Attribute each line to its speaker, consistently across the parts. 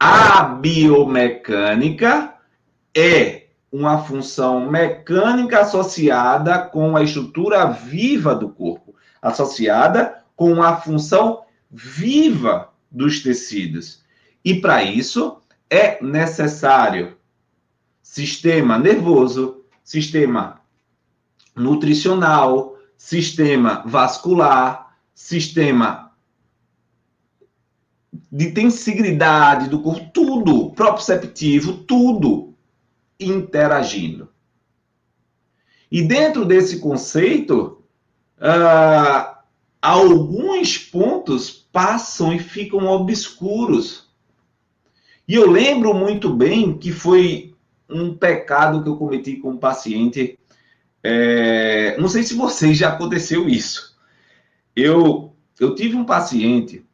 Speaker 1: A biomecânica é uma função mecânica associada com a estrutura viva do corpo, associada com a função viva dos tecidos. E para isso é necessário sistema nervoso, sistema nutricional, sistema vascular, sistema de tensigridade do corpo, tudo, proprioceptivo, tudo interagindo. E dentro desse conceito, alguns pontos passam e ficam obscuros. E eu lembro muito bem que foi um pecado que eu cometi com um paciente. Não sei se vocês já aconteceu isso. Eu tive um paciente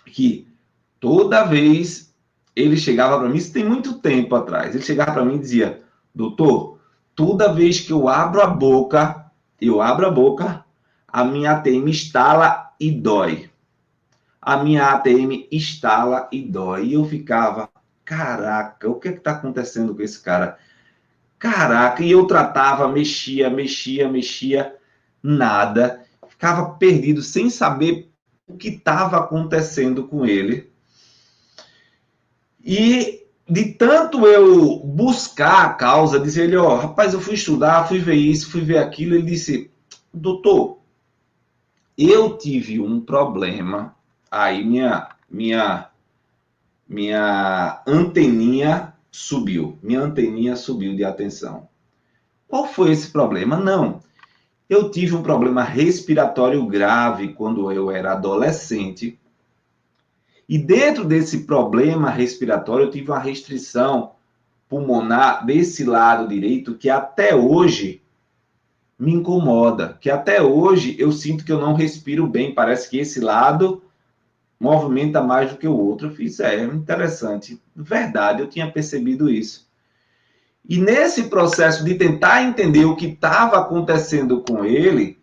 Speaker 1: que toda vez ele chegava para mim, isso tem muito tempo atrás, ele chegava para mim e dizia: doutor, toda vez que eu abro a boca, a minha ATM estala e dói. A minha ATM estala e dói. E eu ficava, caraca, o que é que está acontecendo com esse cara? Caraca, e eu tratava, mexia, nada. Ficava perdido, sem saber o que estava acontecendo com ele. E de tanto eu buscar a causa, dizer ele, rapaz, eu fui estudar, fui ver isso, fui ver aquilo, ele disse: doutor, eu tive um problema, aí minha anteninha subiu de atenção. Qual foi esse problema? Não, eu tive um problema respiratório grave quando eu era adolescente. E dentro desse problema respiratório, eu tive uma restrição pulmonar desse lado direito que até hoje me incomoda, que até hoje eu sinto que eu não respiro bem, parece que esse lado movimenta mais do que o outro. Eu fiz, interessante, verdade, eu tinha percebido isso. E nesse processo de tentar entender o que estava acontecendo com ele,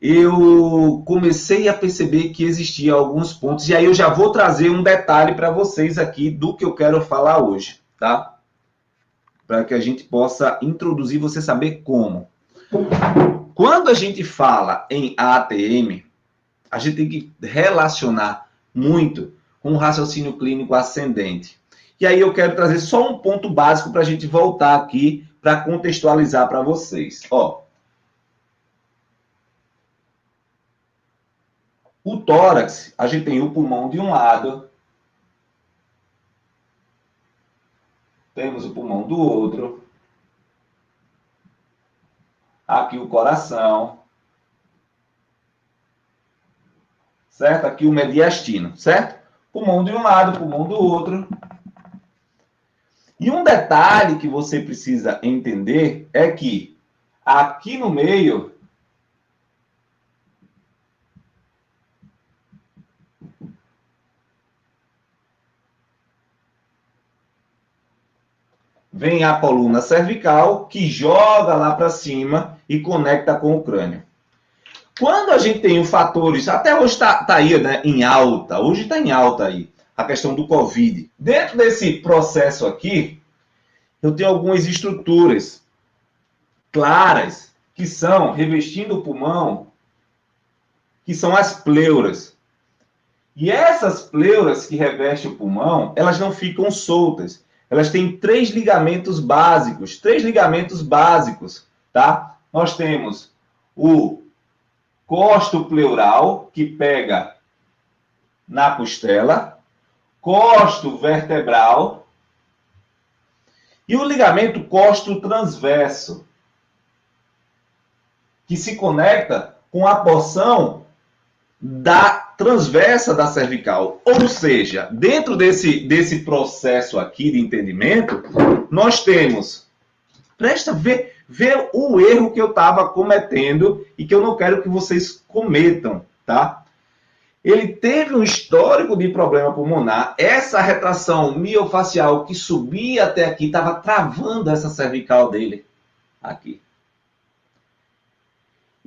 Speaker 1: eu comecei a perceber que existiam alguns pontos, e aí eu já vou trazer um detalhe para vocês aqui do que eu quero falar hoje, tá? Para que a gente possa introduzir, você saber como. Quando a gente fala em ATM, a gente tem que relacionar muito com o raciocínio clínico ascendente. E aí eu quero trazer só um ponto básico para a gente voltar aqui para contextualizar para vocês. O tórax, a gente tem o pulmão de um lado, temos o pulmão do outro, aqui o coração, certo? Aqui o mediastino, certo? Pulmão de um lado, pulmão do outro. E um detalhe que você precisa entender é que aqui no meio vem a coluna cervical, que joga lá para cima e conecta com o crânio. Quando a gente tem os fatores, até hoje está aí, né, em alta, hoje está em alta aí, a questão do Covid. Dentro desse processo aqui, eu tenho algumas estruturas claras que são, revestindo o pulmão, que são as pleuras. E essas pleuras que revestem o pulmão, elas não ficam soltas. Elas têm três ligamentos básicos, tá? Nós temos o costo pleural, que pega na costela, costo vertebral e o ligamento costo transverso, que se conecta com a porção da transversa da cervical. Ou seja, dentro desse processo aqui de entendimento, nós temos, presta a ver o erro que eu estava cometendo e que eu não quero que vocês cometam, tá? Ele teve um histórico de problema pulmonar, essa retração miofacial que subia até aqui estava travando essa cervical dele aqui.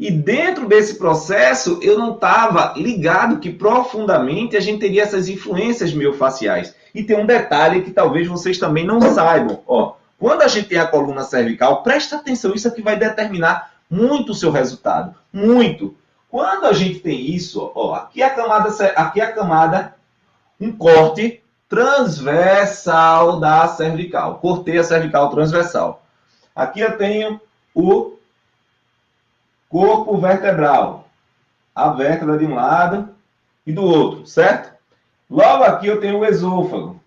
Speaker 1: E dentro desse processo, eu não estava ligado que profundamente a gente teria essas influências miofaciais. E tem um detalhe que talvez vocês também não saibam. Ó, quando a gente tem a coluna cervical, presta atenção, isso aqui vai determinar muito o seu resultado. Muito. Quando a gente tem isso, ó, aqui a camada, um corte transversal da cervical. Cortei a cervical transversal. Aqui eu tenho o corpo vertebral. A vértebra de um lado e do outro, certo? Logo aqui eu tenho o esôfago.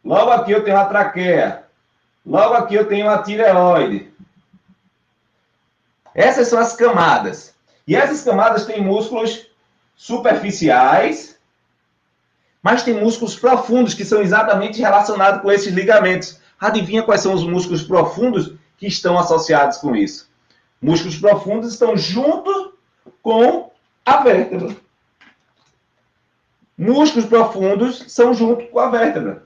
Speaker 1: Logo aqui eu tenho a traqueia. Logo aqui eu tenho a tireoide. Essas são as camadas. E essas camadas têm músculos superficiais, mas tem músculos profundos que são exatamente relacionados com esses ligamentos. Adivinha quais são os músculos profundos que estão associados com isso? Músculos profundos estão junto com a vértebra. Músculos profundos são junto com a vértebra.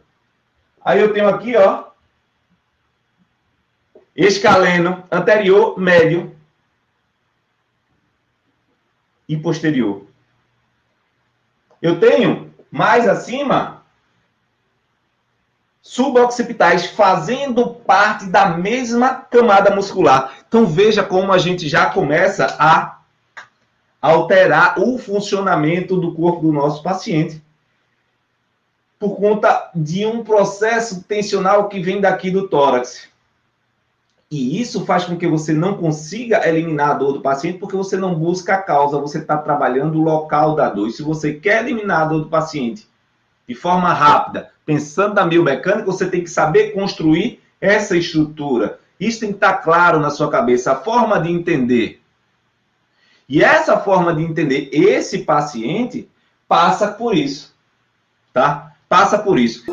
Speaker 1: Aí eu tenho aqui, ó, escaleno anterior, médio e posterior. Eu tenho mais acima suboccipitais fazendo parte da mesma camada muscular. Então veja como a gente já começa a alterar o funcionamento do corpo do nosso paciente por conta de um processo tensional que vem daqui do tórax. E isso faz com que você não consiga eliminar a dor do paciente porque você não busca a causa, você está trabalhando o local da dor. E se você quer eliminar a dor do paciente de forma rápida, pensando na biomecânica, você tem que saber construir essa estrutura. Isso tem que estar claro na sua cabeça, a forma de entender. E essa forma de entender esse paciente passa por isso, tá? Passa por isso.